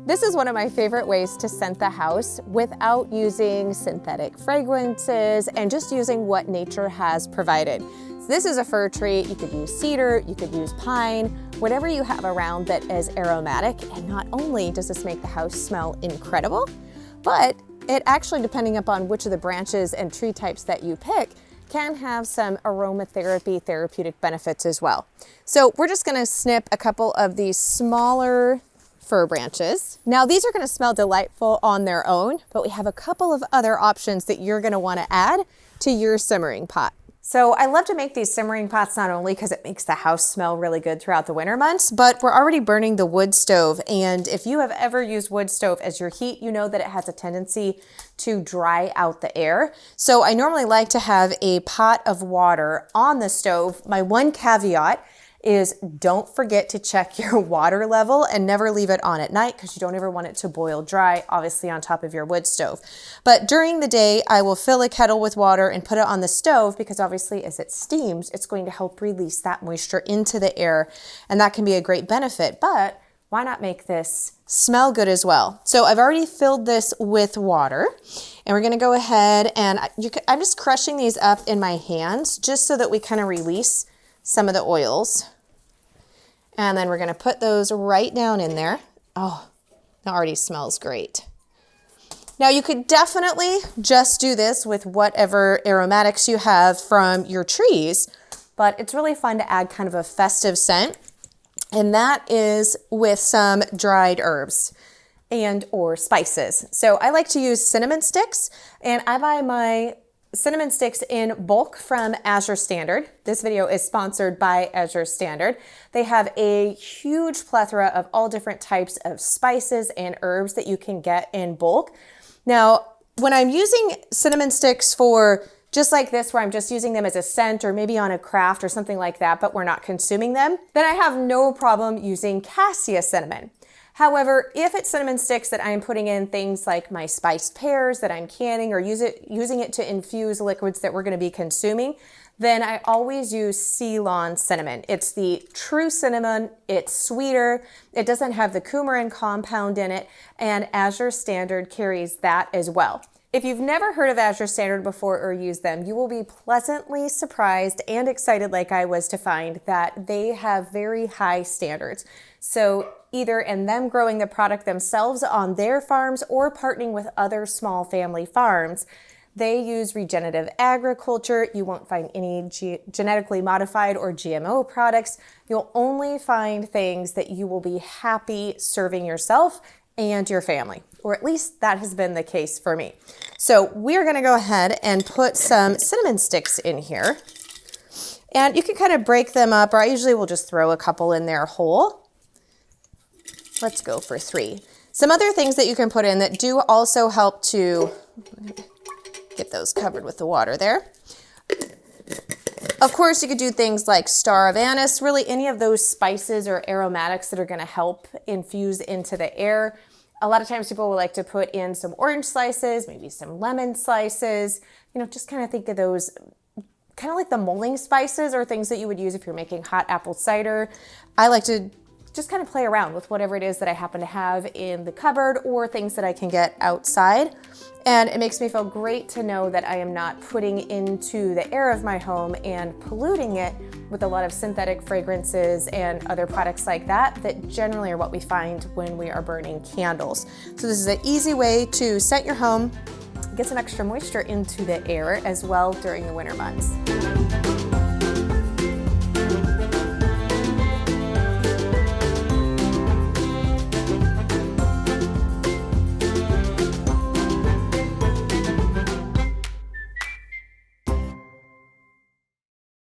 This is one of my favorite ways to scent the house without using synthetic fragrances and just using what nature has provided. So this is a fir tree. You could use cedar, you could use pine, whatever you have around that is aromatic. And not only does this make the house smell incredible, but it actually, depending upon which of the branches and tree types that you pick, can have some aromatherapy therapeutic benefits as well. So we're just gonna snip a couple of these smaller fir branches. Now these are gonna smell delightful on their own, but we have a couple of other options that you're gonna wanna add to your simmering pot. So I love to make these simmering pots not only because it makes the house smell really good throughout the winter months, but we're already burning the wood stove. And if you have ever used wood stove as your heat, you know that it has a tendency to dry out the air. So I normally like to have a pot of water on the stove. My one caveat is don't forget to check your water level and never leave it on at night because you don't ever want it to boil dry, obviously on top of your wood stove. But during the day, I will fill a kettle with water and put it on the stove because obviously as it steams, it's going to help release that moisture into the air, and that can be a great benefit. But why not make this smell good as well? So I've already filled this with water, and we're gonna go ahead and I'm just crushing these up in my hands just so that we kind of release some of the oils. And then we're gonna put those right down in there. Oh, that already smells great. Now you could definitely just do this with whatever aromatics you have from your trees, but it's really fun to add kind of a festive scent. And that is with some dried herbs and or spices. So I like to use cinnamon sticks, and I buy my cinnamon sticks in bulk from Azure Standard. This video is sponsored by Azure Standard. They have a huge plethora of all different types of spices and herbs that you can get in bulk. Now, when I'm using cinnamon sticks for just like this, where I'm just using them as a scent or maybe on a craft or something like that, but we're not consuming them, then I have no problem using cassia cinnamon. However, if it's cinnamon sticks that I'm putting in things like my spiced pears that I'm canning or using it to infuse liquids that we're going to be consuming, then I always use Ceylon cinnamon. It's the true cinnamon, it's sweeter, it doesn't have the coumarin compound in it, and Azure Standard carries that as well. If you've never heard of Azure Standard before or used them, you will be pleasantly surprised and excited like I was to find that they have very high standards. So either in them growing the product themselves on their farms or partnering with other small family farms, they use regenerative agriculture. You won't find any genetically modified or GMO products. You'll only find things that you will be happy serving yourself and your family, or at least that has been the case for me. So we're gonna go ahead and put some cinnamon sticks in here, and you can kind of break them up, or I usually will just throw a couple in there whole. Let's go for 3. Some other things that you can put in that do also help to get those covered with the water there. Of course, you could do things like star of anise, really any of those spices or aromatics that are gonna help infuse into the air. A lot of times people will like to put in some orange slices, maybe some lemon slices, just kind of think of those kind of like the mulling spices or things that you would use if you're making hot apple cider. I like to just kind of play around with whatever it is that I happen to have in the cupboard or things that I can get outside. And it makes me feel great to know that I am not putting into the air of my home and polluting it with a lot of synthetic fragrances and other products like that generally are what we find when we are burning candles. So this is an easy way to scent your home, get some extra moisture into the air as well during the winter months.